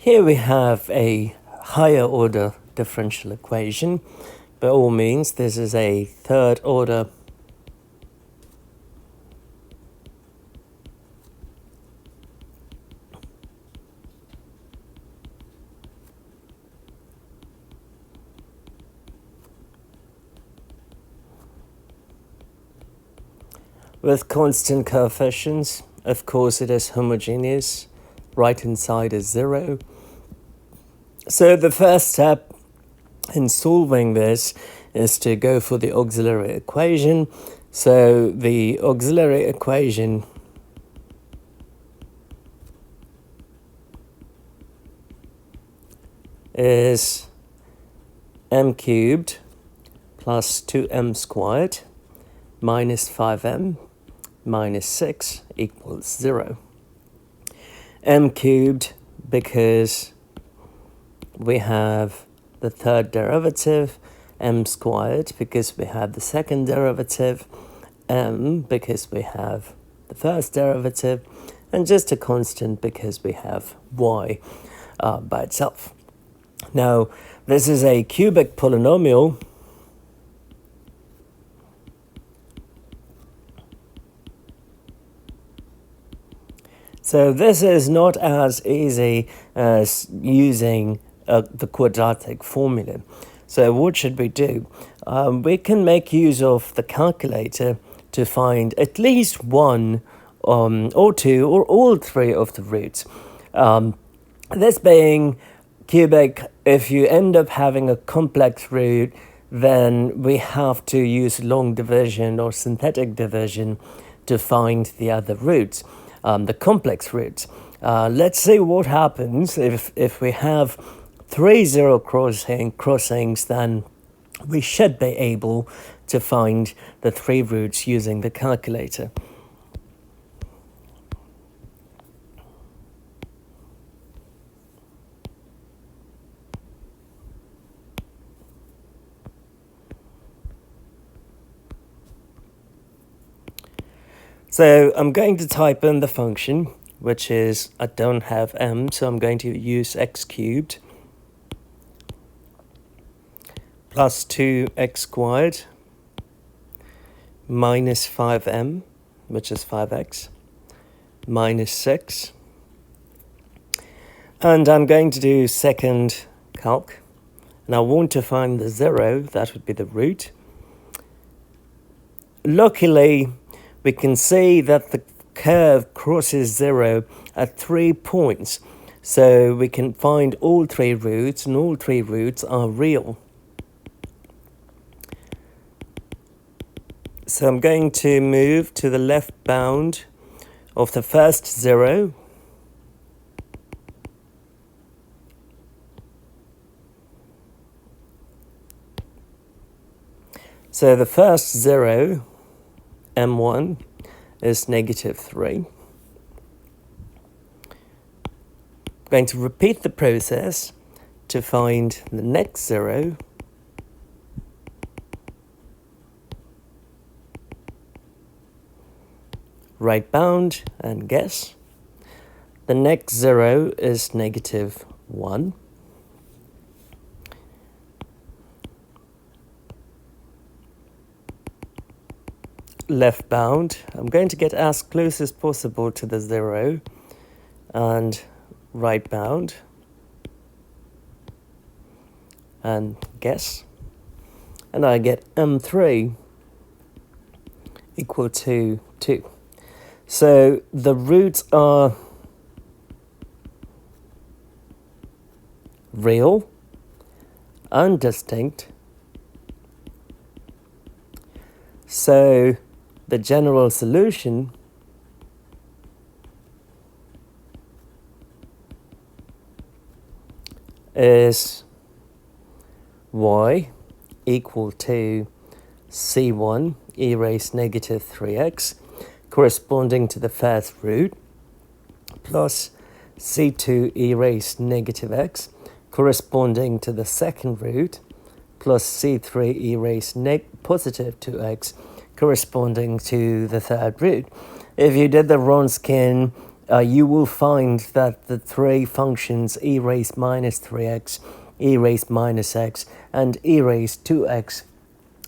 Here we have a higher order differential equation. By all means, this is a third order with constant coefficients. Of course, it is homogeneous. Right hand side is 0. So the first step in solving this is to go for the auxiliary equation. So the auxiliary equation is m cubed plus 2m squared minus 5m minus 6 equals 0. M cubed because we have the third derivative, m squared because we have the second derivative, m because we have the first derivative, and just a constant because we have y by itself. Now, this is a cubic polynomial. So this is not as easy as using the quadratic formula. So what should we do? We can make use of the calculator to find at least one or two or all three of the roots. This being cubic, if you end up having a complex root, then we have to use long division or synthetic division to find the other roots. The complex roots. Let's see what happens if we have 3 zero crossings, then we should be able to find the 3 roots using the calculator. So I'm going to type in the function, which is, I don't have m, so I'm going to use x cubed plus 2x squared minus 5m, which is 5x, minus 6. And I'm going to do second calc. And I want to find the 0, that would be the root. Luckily, we can see that the curve crosses 0 at 3 points. So we can find all 3 roots, and all 3 roots are real. So I'm going to move to the left bound of the first 0. So the first 0, m1, is negative 3. I'm going to repeat the process to find the next 0. Right bound and guess. The next 0 is negative 1. Left bound, I'm going to get as close as possible to the 0, and right bound and guess, and I get m3 equal to 2. So the roots are real and distinct. So the general solution is y equal to c1 e raised negative 3x, corresponding to the first root, plus c2 e raised negative x, corresponding to the second root, plus c3 e raised positive 2x, corresponding to the third root. If you did the Wronskian you will find that the three functions e raised minus 3x, e raised minus x, and e raised 2x,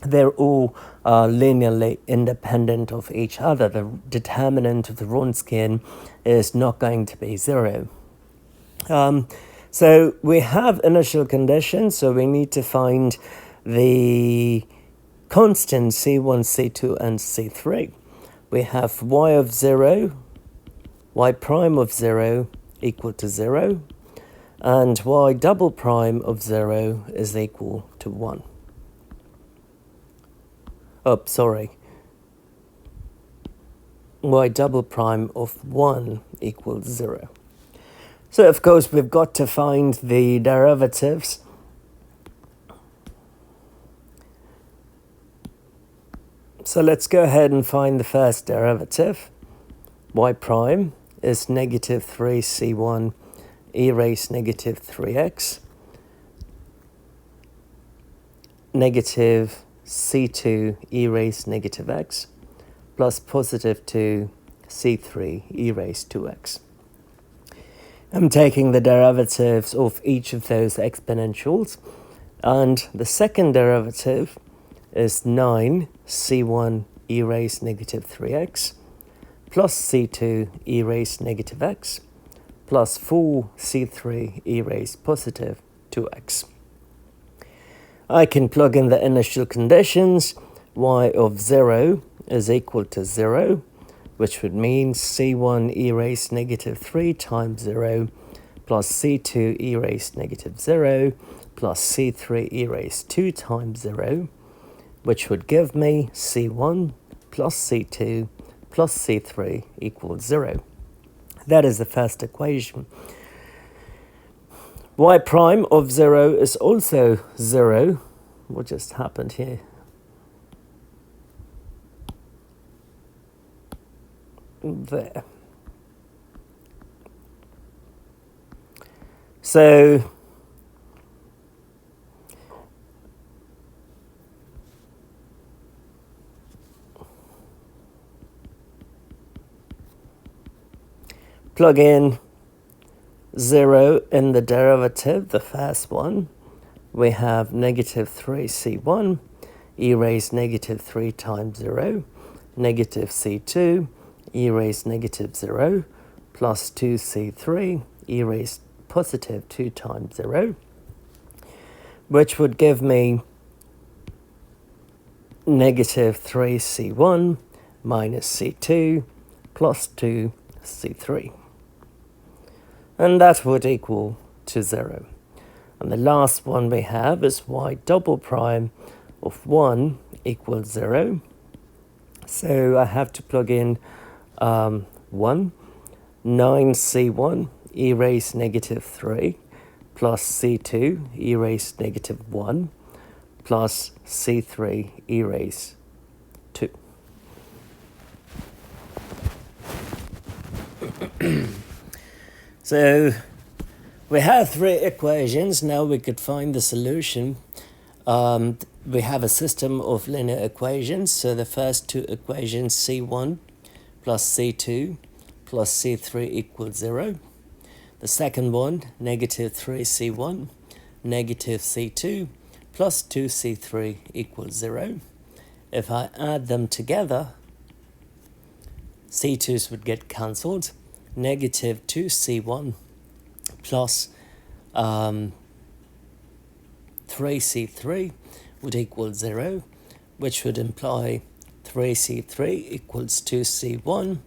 they're all linearly independent of each other. The determinant of the Wronskian is not going to be 0. So we have initial conditions, so we need to find the constant C1, C2, and C3. We have y of 0, y prime of 0 equal to 0, and y double prime of 0 is equal to 1. Oh, sorry. Y double prime of 1 equals 0. So, of course, we've got to find the derivatives. So let's go ahead and find the first derivative. Y prime is negative 3c1 e raised negative 3x. Negative c2 e raised negative x plus positive 2 c3 e raised 2x. I'm taking the derivatives of each of those exponentials, and the second derivative is 9 c1 e raised negative 3x plus c2 e raised negative x plus 4 c3 e raised positive 2x. I can plug in the initial conditions. Y of 0 is equal to 0, which would mean c1 e raised negative 3 times 0 plus c2 e raised negative 0 plus c3 e raised 2 times 0, which would give me c1 plus c2 plus c3 equals 0. That is the first equation. Y prime of 0 is also 0. What just happened here? There. So plug in 0 in the derivative, the first one. We have negative 3c1 e raised negative 3 times 0, negative c2 e raised negative 0 plus 2c3 e raised positive 2 times 0, which would give me negative 3c1 minus c2 plus 2c3. And that would equal to 0. And the last one we have is y double prime of 1 equals 0. So I have to plug in 1, 9c1 e raised negative 3 plus c2 e raised negative 1 plus c3 e raised 2. So we have three equations. Now we could find the solution. We have a system of linear equations. So the first two equations, c1 plus c2 plus c3 equals 0. The second one, negative 3c1 negative c2 plus 2c3 equals 0. If I add them together, c2's would get cancelled. Negative 2c1 plus 3c3 would equal 0, which would imply 3c3 equals 2c1.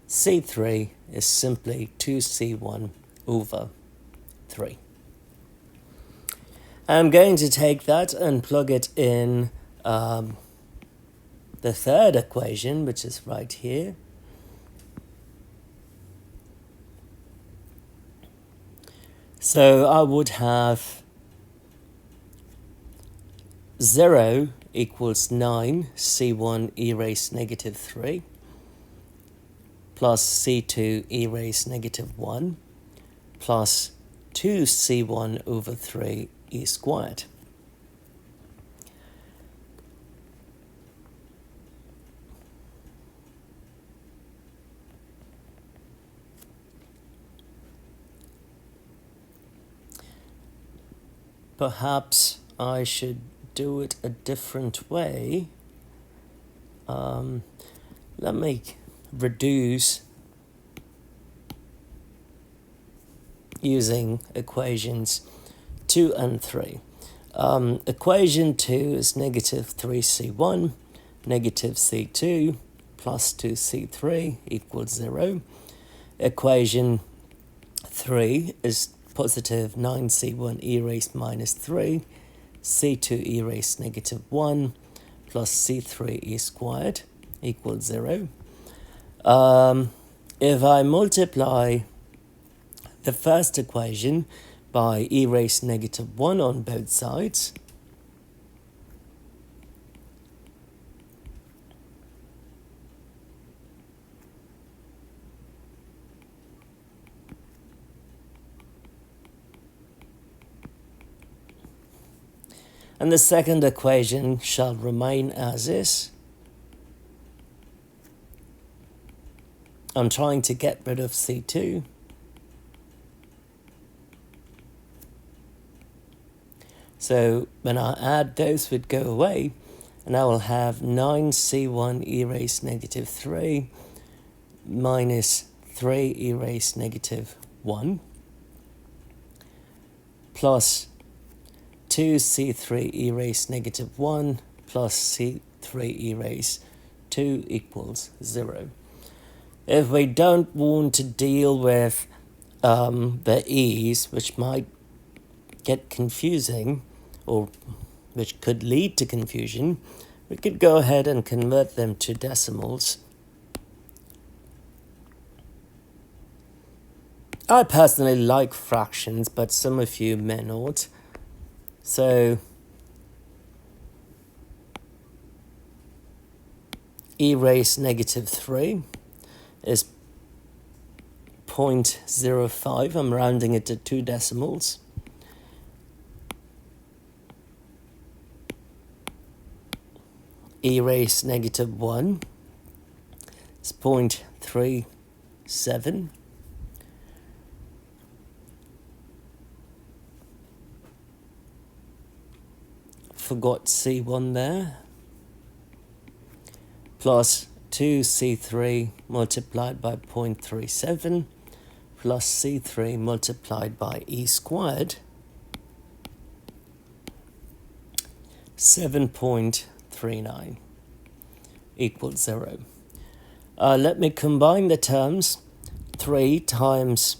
c3 is simply 2c1 over 3. I'm going to take that and plug it in the third equation, which is right here. So I would have 0 equals 9 c1 e raised negative 3 plus c2 e raised negative 1 plus 2c1 over 3 e squared. perhaps I should do it a different way. Let me reduce using equations 2 and 3. Equation 2 is negative 3c1, negative c2 plus 2c3 equals 0. Equation 3 is positive 9c1 e raised minus 3, c2 e raised negative 1 plus c3 e squared equals 0. If I multiply the first equation by e raised negative 1 on both sides, and the second equation shall remain as is. I'm trying to get rid of C2. So when I add, those would go away, and I will have 9c1 e raised negative 3 minus 3 e raised negative 1 plus 2c3 e raised negative 1 plus c3 e raised 2 equals 0. If we don't want to deal with the e's, which might get confusing, or which could lead to confusion, we could go ahead and convert them to decimals. I personally like fractions, but some of you may not. So e raised negative 3 is 0.05. I'm rounding it to 2 decimals. E raised negative 1 is 0.37. Forgot C1 there. Plus 2C3 multiplied by 0.37 plus C3 multiplied by E squared, 7.39 equals 0. Let me combine the terms. 3 times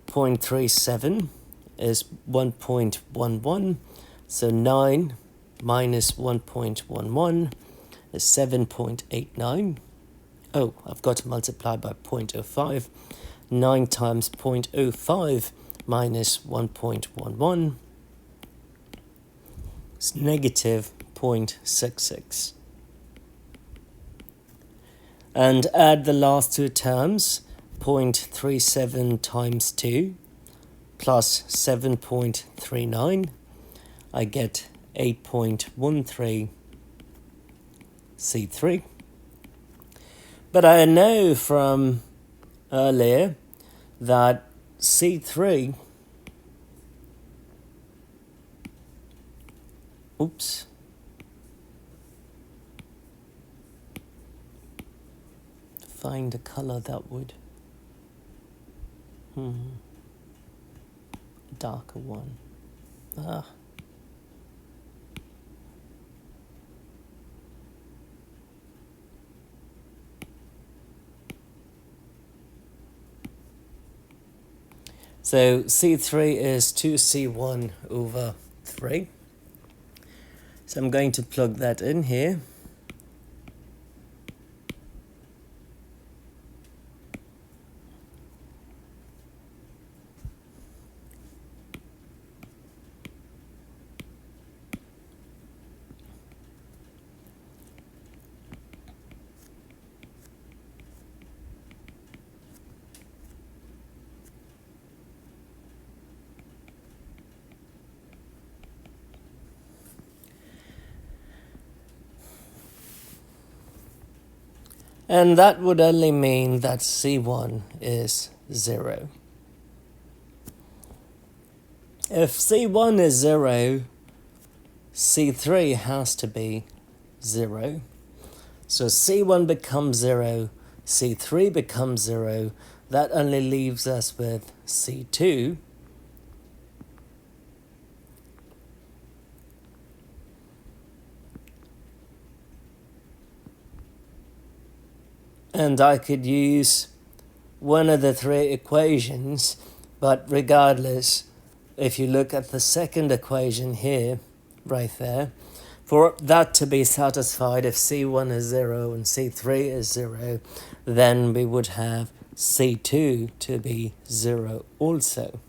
0.37 is 1.11. So 9 minus 1.11 is 7.89. Oh, I've got to multiply by 0.05. 9 times 0.05 minus 1.11 is negative 0.66. And add the last two terms, 0.37 times 2 plus 7.39. I get 8.13 C3. But I know from earlier that C3, find a color that would, darker one. So C3 is 2C1 over 3. So I'm going to plug that in here. And that would only mean that C1 is 0. If C1 is 0, C3 has to be 0. So C1 becomes 0, C3 becomes 0. That only leaves us with C2. And I could use one of the three equations, but regardless, if you look at the second equation here, right there, for that to be satisfied, if C1 is 0 and C3 is 0, then we would have C2 to be 0 also.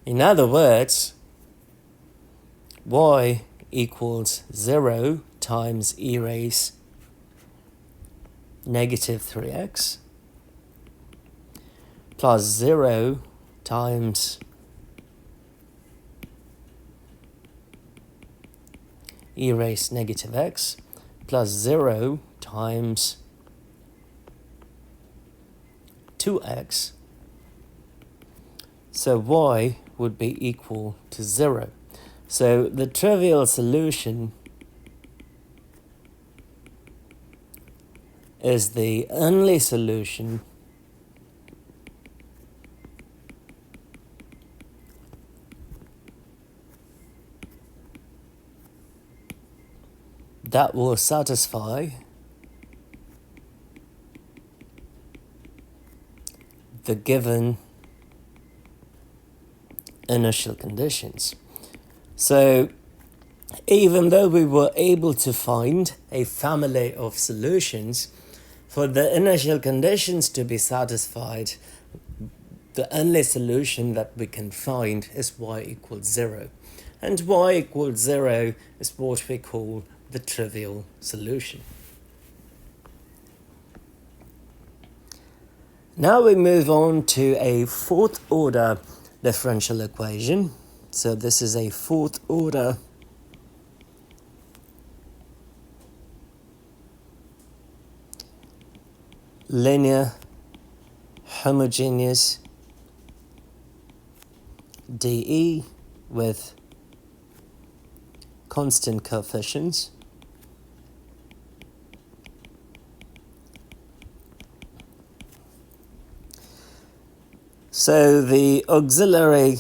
In other words, y equals 0 times e raised negative 3x plus 0 times e raised negative x plus 0 times 2x. So y would be equal to 0. So the trivial solution is the only solution that will satisfy the given initial conditions. So even though we were able to find a family of solutions, for the initial conditions to be satisfied, the only solution that we can find is y equals 0. And y equals 0 is what we call the trivial solution. Now we move on to a fourth order differential equation. So this is a fourth order linear homogeneous dE with constant coefficients. So the auxiliary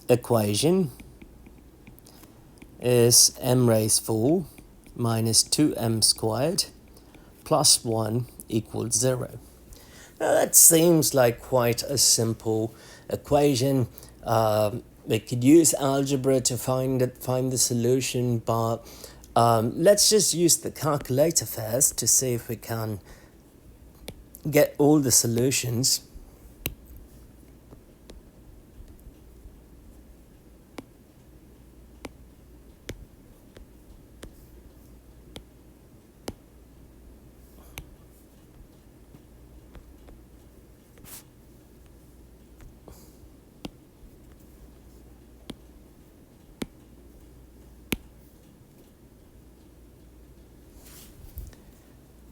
equation is m raised 4 minus 2m squared plus 1 equals 0. Now that seems like quite a simple equation. We could use algebra to find the solution, but let's just use the calculator first to see if we can get all the solutions.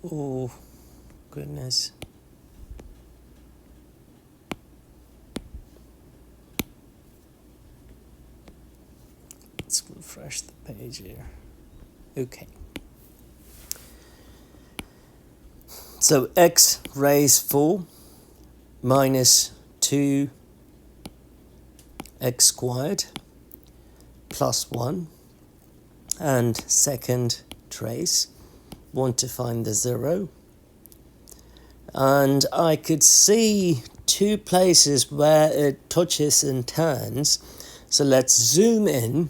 Oh, goodness. Let's refresh the page here. Okay. So x raised 4 minus 2x squared plus 1, and second trace, want to find the 0. And I could see two places where it touches and turns. So let's zoom in.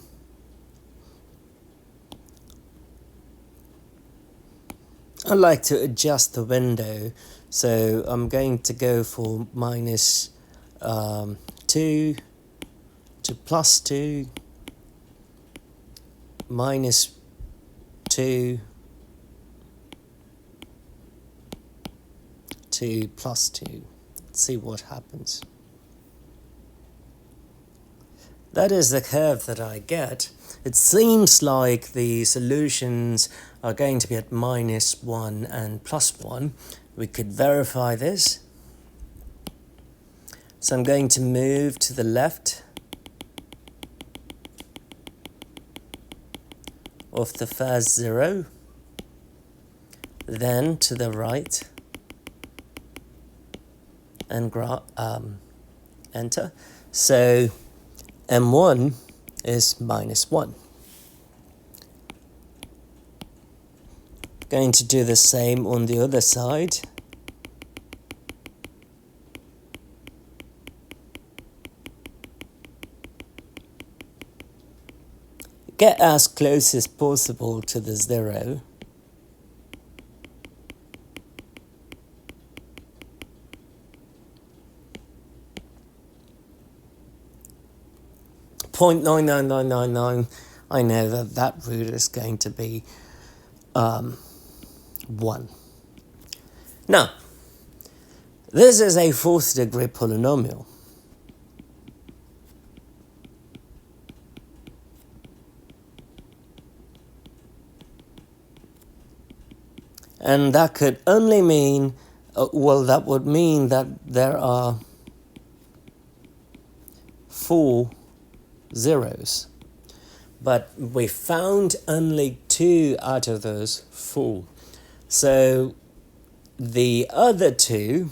I like to adjust the window, so I'm going to go for minus 2 to plus 2, minus 2 to plus 2. Let's see what happens. That is the curve that I get. It seems like the solutions are going to be at minus 1 and plus 1. We could verify this. So I'm going to move to the left of the first 0, then to the right, and enter. So m1 is -1. Going to do the same on the other side. Get as close as possible to the 0. .99999, I know that that root is going to be 1. Now, this is a 4th degree polynomial. And that could only mean, that would mean that there are 4 zeros. But we found only 2 out of those 4. So the other 2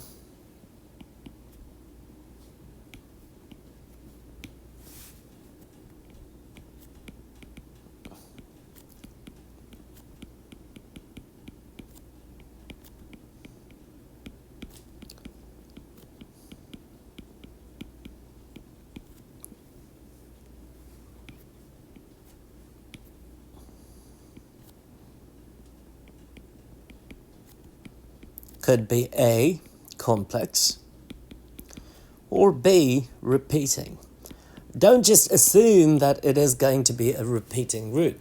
could be A, complex, or B, repeating. Don't just assume that it is going to be a repeating root,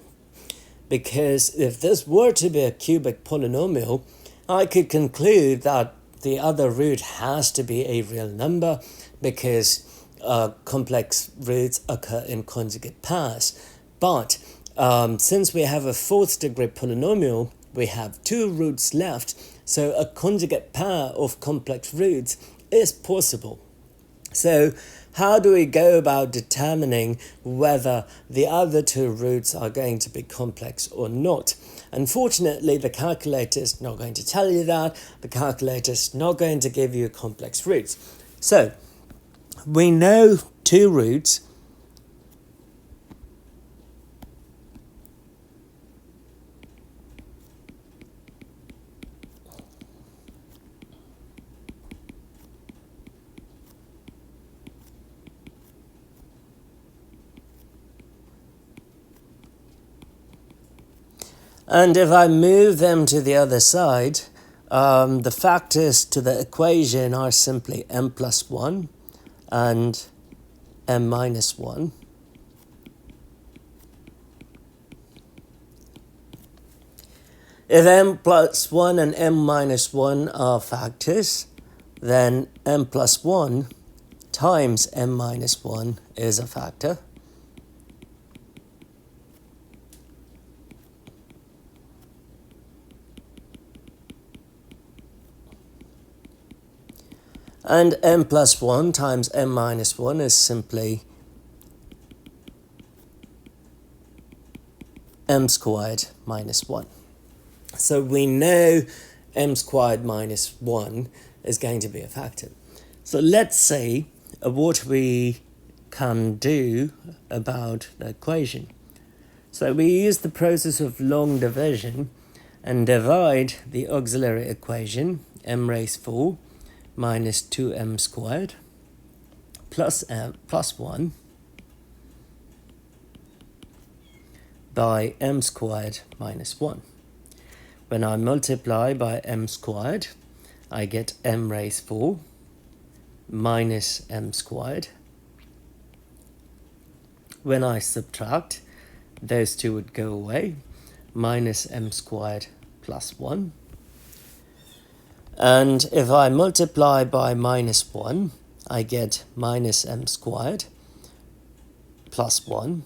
because if this were to be a cubic polynomial, I could conclude that the other root has to be a real number, because complex roots occur in conjugate pairs. But since we have a 4th degree polynomial, we have 2 roots left, so a conjugate pair of complex roots is possible. So how do we go about determining whether the other 2 roots are going to be complex or not? Unfortunately, the calculator is not going to tell you that. The calculator is not going to give you complex roots. So we know 2 roots. And if I move them to the other side, the factors to the equation are simply m plus 1 and m minus 1. If m plus 1 and m minus 1 are factors, then m plus 1 times m minus 1 is a factor. And m plus 1 times m minus 1 is simply m squared minus 1. So we know m squared minus 1 is going to be a factor. So let's see what we can do about the equation. So we use the process of long division and divide the auxiliary equation, m raised 4 minus 2m squared plus 1 by m squared minus 1. When I multiply by m squared, I get m raised 4 minus m squared. When I subtract, those two would go away, minus m squared plus 1. And if I multiply by minus 1, I get minus m squared plus 1.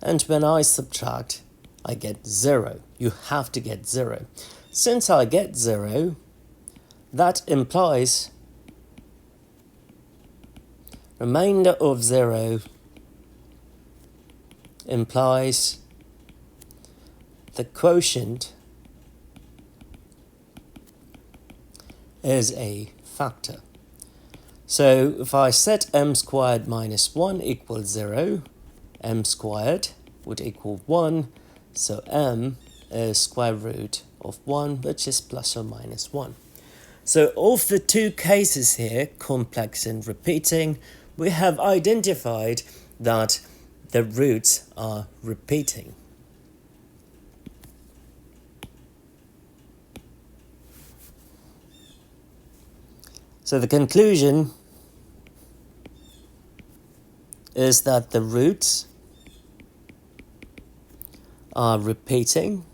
And when I subtract, I get 0. You have to get 0. Since I get 0, that implies remainder of 0 implies the quotient is a factor. So if I set m squared minus 1 equals 0, m squared would equal 1, so m is square root of 1, which is plus or minus 1. So of the two cases here, complex and repeating, we have identified that the roots are repeating. So the conclusion is that the roots are repeating.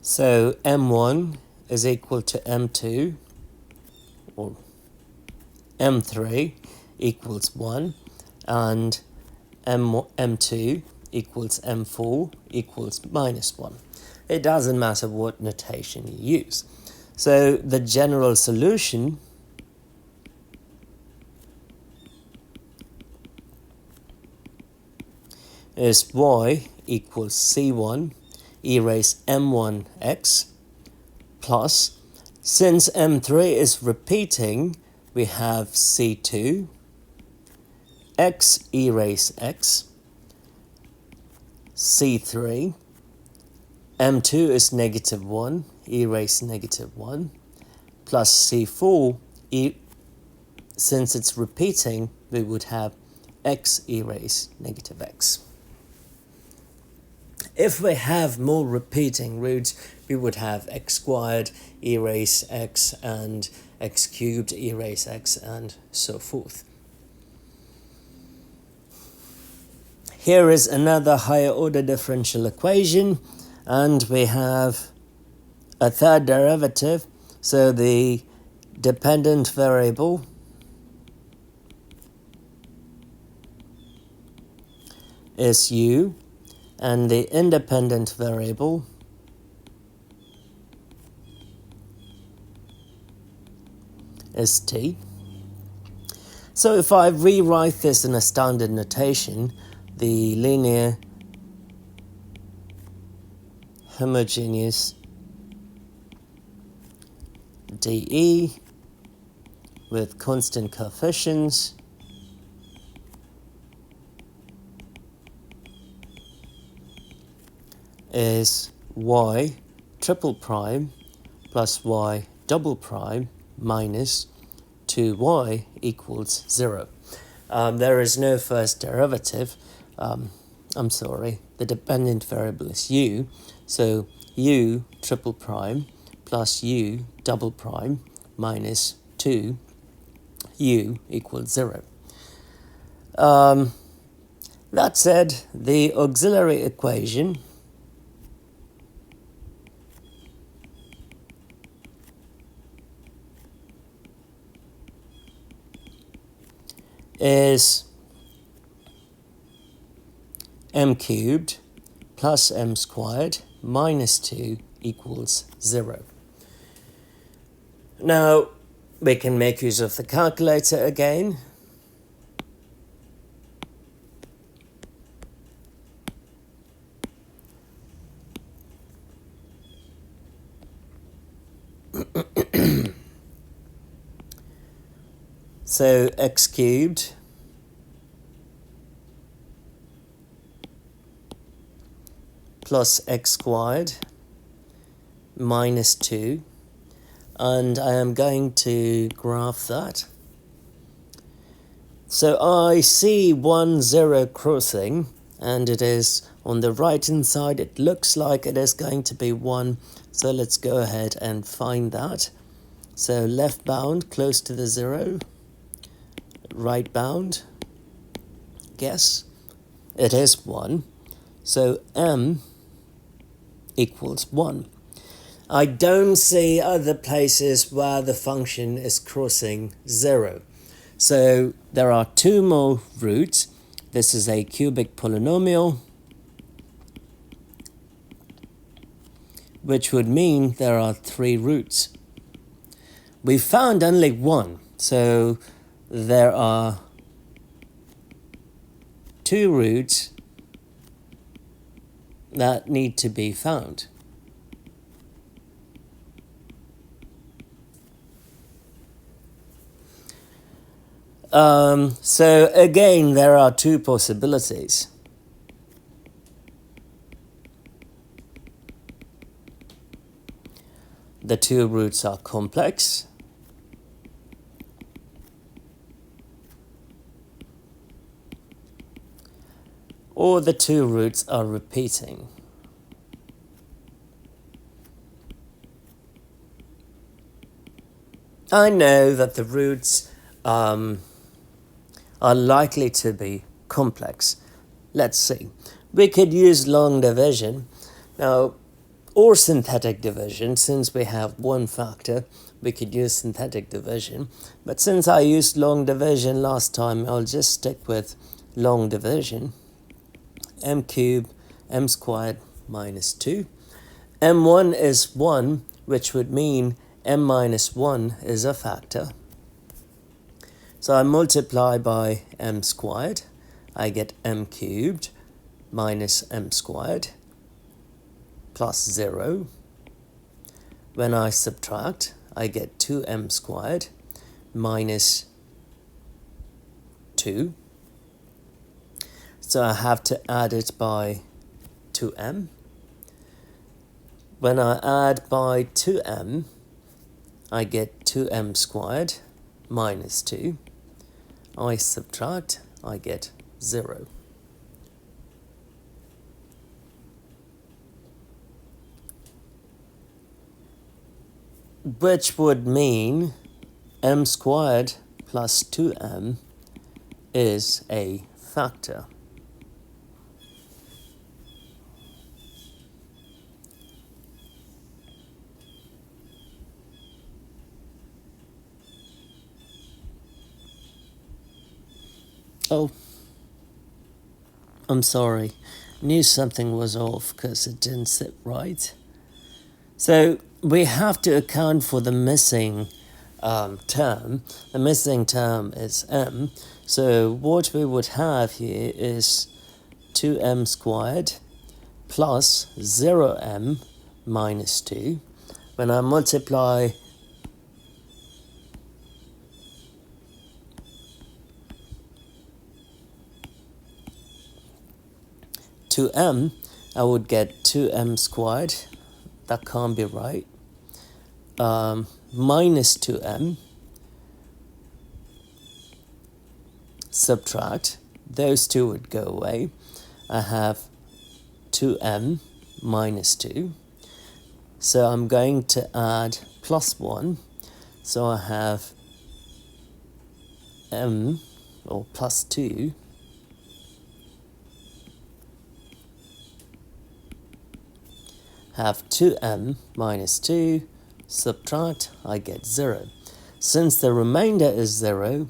So m1 is equal to m2, or m3 equals 1, and m2 equals m4 equals minus 1. It doesn't matter what notation you use. So the general solution is y equals c1 e raised m1x plus, since m3 is repeating, we have c2 x e raised x, c3, m2 is negative 1 e raised negative 1, plus c4 since it's repeating, we would have x e raised negative x. If we have more repeating roots, we would have x squared e raised x and x cubed e raised x and so forth. Here is another higher order differential equation, and we have a third derivative. So the dependent variable is u, and the independent variable is t. So if I rewrite this in a standard notation, the linear homogeneous dE with constant coefficients is y triple prime plus y double prime minus 2y equals 0. There is no first derivative. I'm sorry, the dependent variable is u, so u triple prime plus u double prime minus 2 u equals 0. That said, the auxiliary equation is m cubed plus m squared minus 2 equals 0. Now, we can make use of the calculator again. So x cubed plus x squared minus 2, and I am going to graph that. So I see 1, 0 crossing, and it is on the right hand side. It looks like it is going to be 1, so let's go ahead and find that. So left bound close to the 0, right bound, guess, it is 1, so m equals 1. I don't see other places where the function is crossing 0. So there are two more roots. This is a cubic polynomial which would mean there are 3 roots. We found only 1, so there are 2 roots that need to be found. So again, there are 2 possibilities. The 2 roots are complex, or the 2 roots are repeating. I know that the roots are likely to be complex. Let's see. We could use long division. Now, or synthetic division, since we have 1 factor, we could use synthetic division. But since I used long division last time, I'll just stick with long division. M cubed, m squared minus 2. m1 is 1, which would mean m minus 1 is a factor. So I multiply by m squared. I get m cubed minus m squared plus 0. When I subtract, I get 2m squared minus 2. So I have to add it by 2m. When I add by 2m, I get 2m squared minus 2. I subtract, I get 0. Which would mean m squared plus 2m is a factor. Oh, I'm sorry. Knew something was off because it didn't sit right. So we have to account for the missing term. The missing term is m. So what we would have here is 2m squared plus 0m minus 2. When I multiply m, I would get 2m squared. That can't be right. Minus 2m. Subtract. Those 2 would go away. I have 2m minus 2. So I'm going to add plus 1. So I have m, or plus 2, have 2m minus 2, subtract, I get 0. Since the remainder is 0,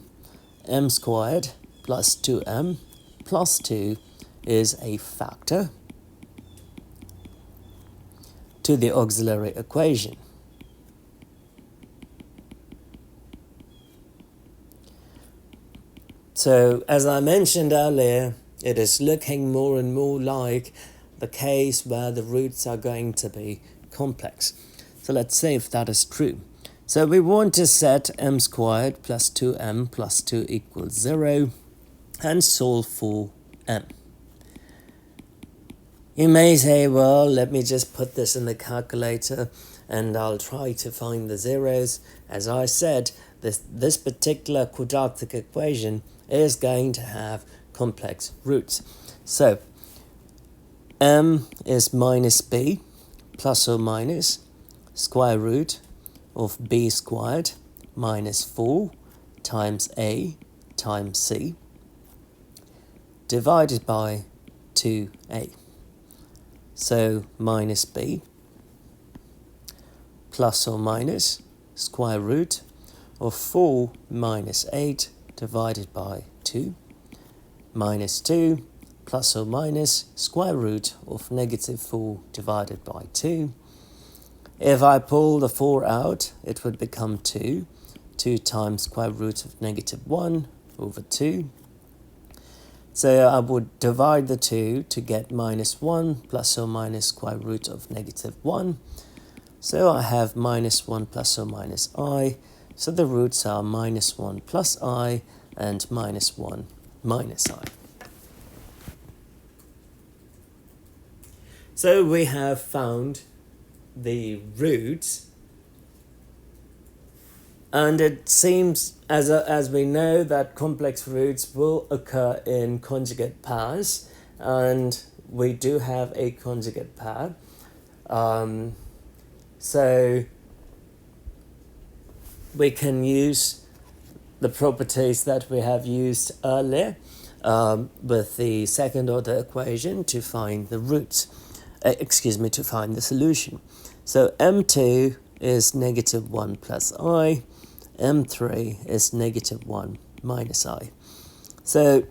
m squared plus 2m plus 2 is a factor to the auxiliary equation. So, as I mentioned earlier, it is looking more and more like the case where the roots are going to be complex. So let's see if that is true. So we want to set m squared plus 2m plus 2 equals 0 and solve for m. You may say, well, let me just put this in the calculator and I'll try to find the zeros. As I said, this particular quadratic equation is going to have complex roots. So m is minus b plus or minus square root of b squared minus 4 times a times c divided by 2a. So minus b plus or minus square root of 4 minus 8 divided by 2 minus 2 plus or minus square root of negative 4 divided by 2 If I pull the 4 out, it would become 2. 2 times square root of negative 1 over 2. So I would divide the 2 to get minus 1 plus or minus square root of negative 1. So I have minus 1 plus or minus I. So the roots are minus 1 plus I and minus 1 minus I. So we have found the roots, and it seems, as we know, that complex roots will occur in conjugate pairs, and we do have a conjugate pair. So we can use the properties that we have used earlier with the second order equation to find the roots. To find the solution. So M2 is negative 1 plus I, M3 is negative 1 minus I. So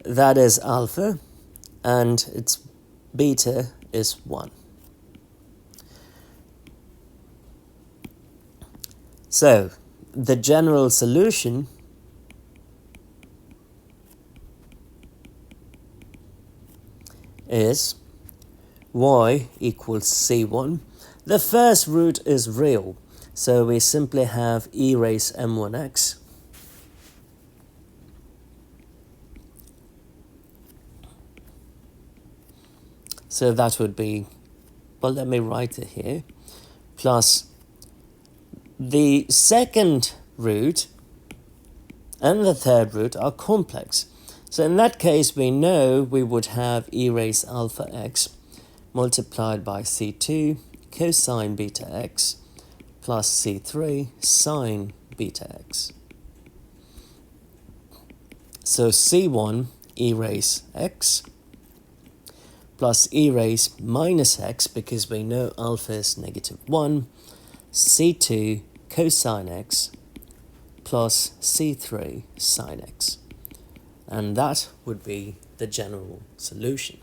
that is alpha, and its beta is 1. So the general solution is y equals c1. The first root is real, so we simply have e raised m1x so that would be, well, let me write it here, plus the second root and the third root are complex. So in that case, we know we would have e raised alpha x multiplied by c2 cosine beta x plus c3 sine beta x. So c1 e raised x plus e raised minus x, because we know alpha is negative 1, c2 cosine x plus c3 sine x. And that would be the general solution.